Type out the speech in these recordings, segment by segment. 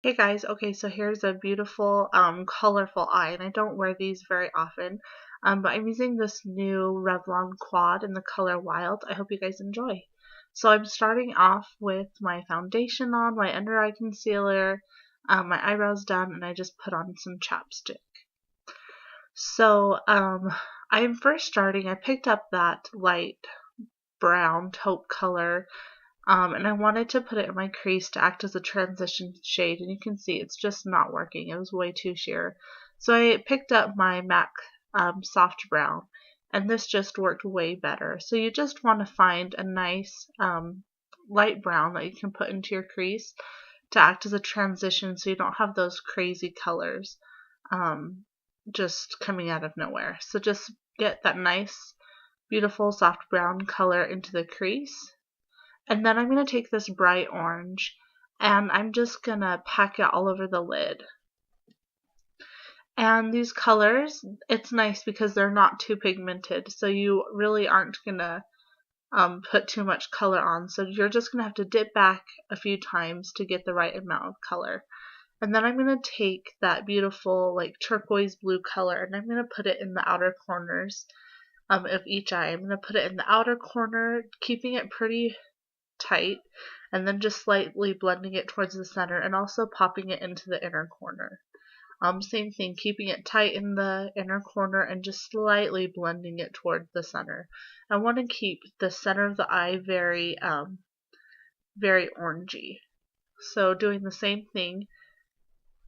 Hey guys, okay, so here's a beautiful, colorful eye, and I don't wear these very often, but I'm using this new Revlon quad in the color Wild. I hope you guys enjoy. So I'm starting off with my foundation on, my under eye concealer, my eyebrows done, and I just put on some chapstick. So, I'm first starting, I picked up that light brown taupe color and I wanted to put it in my crease to act as a transition shade, and you can see it's just not working. It was way too sheer. So I picked up my MAC soft brown, and this just worked way better. So you just want to find a nice light brown that you can put into your crease to act as a transition so you don't have those crazy colors just coming out of nowhere. So just get that nice, beautiful soft brown color into the crease. And then I'm going to take this bright orange and I'm just going to pack it all over the lid. And these colors, it's nice because they're not too pigmented, so you really aren't going to put too much color on. So you're just going to have to dip back a few times to get the right amount of color. And then I'm going to take that beautiful like turquoise blue color and I'm going to put it in the outer corners of each eye. I'm going to put it in the outer corner, keeping it pretty tight, and then just slightly blending it towards the center and also popping it into the inner corner. Same thing, keeping it tight in the inner corner and just slightly blending it toward the center. I want to keep the center of the eye very, very orangey. So doing the same thing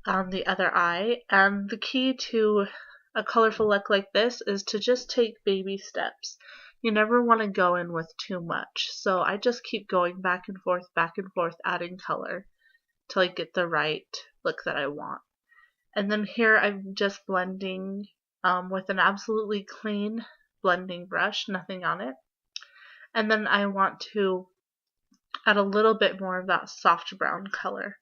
on the other eye. And the key to a colorful look like this is to just take baby steps. You never want to go in with too much. So I just keep going back and forth, adding color till I get the right look that I want. And then here I'm just blending with an absolutely clean blending brush, nothing on it. And then I want to add a little bit more of that soft brown color.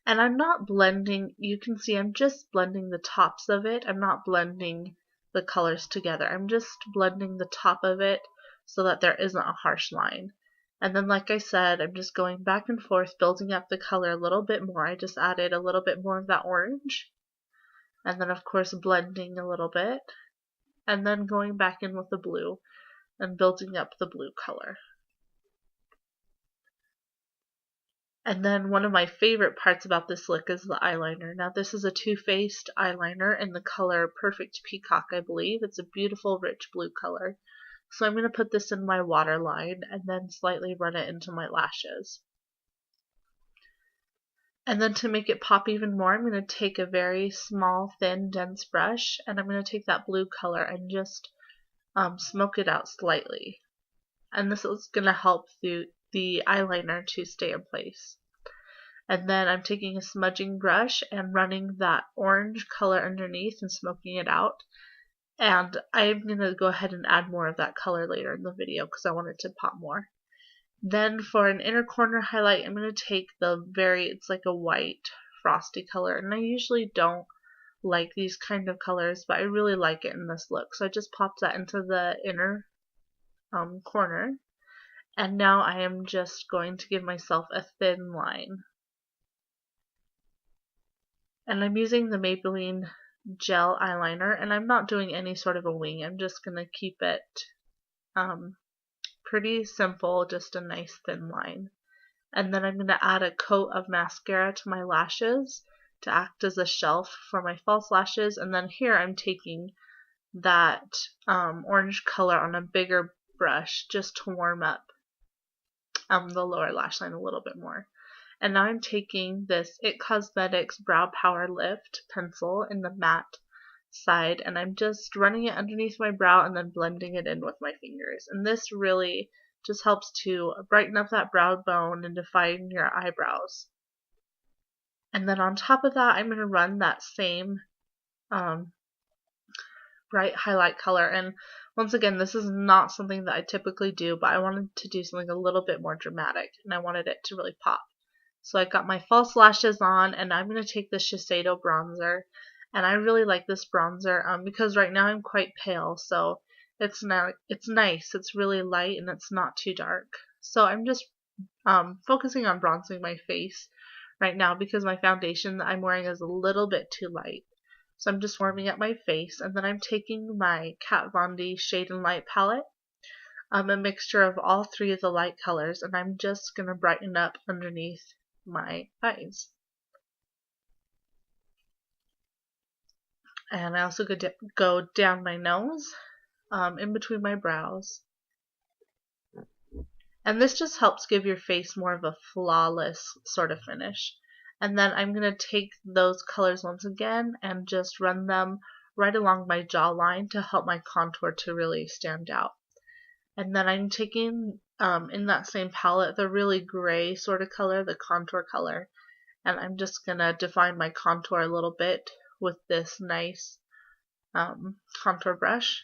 And I'm not blending, you can see I'm just blending the tops of it. I'm not blending the colors together. I'm just blending the top of it so that there isn't a harsh line. And then like I said, I'm just going back and forth, building up the color a little bit more. I just added a little bit more of that orange. And then of course blending a little bit. And then going back in with the blue and building up the blue color. And then one of my favorite parts about this look is the eyeliner. Now this is a Too Faced eyeliner in the color Perfect Peacock, I believe. It's a beautiful rich blue color. So I'm going to put this in my waterline and then slightly run it into my lashes. And then to make it pop even more, I'm going to take a very small, thin, dense brush and I'm going to take that blue color and just smoke it out slightly. And this is going to help the eyeliner to stay in place. And then I'm taking a smudging brush and running that orange color underneath and smoking it out. And I'm going to go ahead and add more of that color later in the video because I want it to pop more. Then for an inner corner highlight, I'm going to take it's like a white frosty color. And I usually don't like these kind of colors, but I really like it in this look. So I just popped that into the inner corner. And now I am just going to give myself a thin line. And I'm using the Maybelline gel eyeliner, and I'm not doing any sort of a wing. I'm just going to keep it pretty simple, just a nice thin line. And then I'm going to add a coat of mascara to my lashes to act as a shelf for my false lashes. And then here I'm taking that orange color on a bigger brush just to warm up the lower lash line a little bit more. And now I'm taking this It Cosmetics Brow Power Lift pencil in the matte side, and I'm just running it underneath my brow and then blending it in with my fingers. And this really just helps to brighten up that brow bone and define your eyebrows. And then on top of that, I'm going to run that same bright highlight color. And once again, this is not something that I typically do, but I wanted to do something a little bit more dramatic, and I wanted it to really pop. So I got my false lashes on, and I'm going to take the Shiseido bronzer. And I really like this bronzer because right now I'm quite pale, so it's nice. It's really light, and it's not too dark. So I'm just focusing on bronzing my face right now because my foundation that I'm wearing is a little bit too light. So I'm just warming up my face, and then I'm taking my Kat Von D Shade and Light palette, a mixture of all three of the light colors, and I'm just going to brighten up underneath my eyes. And I also go down my nose, in between my brows. And this just helps give your face more of a flawless sort of finish. And then I'm going to take those colors once again and just run them right along my jawline to help my contour to really stand out. And then I'm taking, in that same palette, the really gray sort of color, the contour color. And I'm just going to define my contour a little bit with this nice contour brush.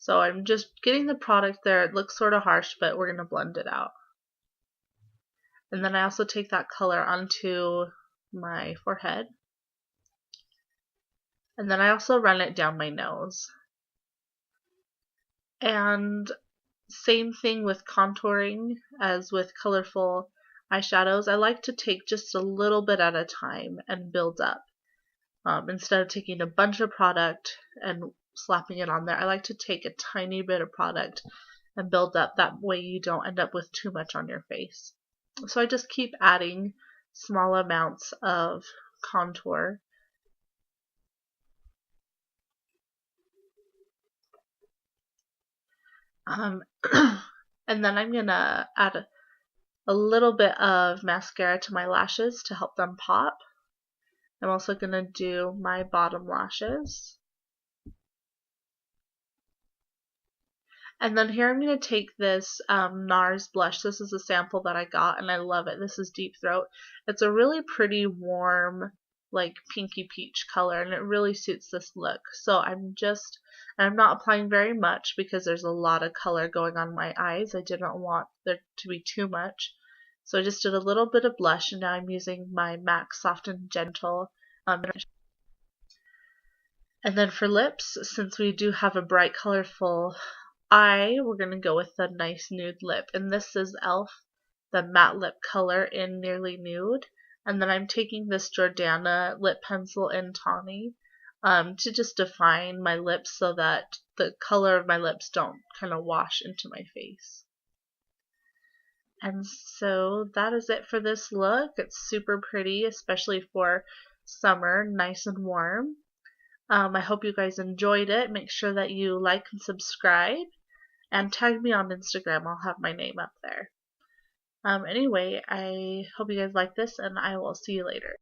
So I'm just getting the product there. It looks sort of harsh, but we're going to blend it out. And then I also take that color onto my forehead. And then I also run it down my nose. And same thing with contouring as with colorful eyeshadows. I like to take just a little bit at a time and build up. Instead of taking a bunch of product and slapping it on there, I like to take a tiny bit of product and build up. That way you don't end up with too much on your face. So I just keep adding small amounts of contour. And then I'm going to add a little bit of mascara to my lashes to help them pop. I'm also going to do my bottom lashes. And then here I'm going to take this NARS blush. This is a sample that I got and I love it. This is Deep Throat. It's a really pretty warm, like pinky peach color, and it really suits this look. So I'm not applying very much because there's a lot of color going on my eyes. I didn't want there to be too much. So I just did a little bit of blush, and now I'm using my MAC Soft and Gentle. And then for lips, since we do have a bright, colorful eye, we're going to go with the nice nude lip. And this is e.l.f. the matte lip color in Nearly Nude. And then I'm taking this Jordana lip pencil in Tawny to just define my lips so that the color of my lips don't kind of wash into my face. And so that is it for this look. It's super pretty, especially for summer, nice and warm. I hope you guys enjoyed it. Make sure that you like and subscribe, and tag me on Instagram. I'll have my name up there. Anyway, I hope you guys like this, and I will see you later.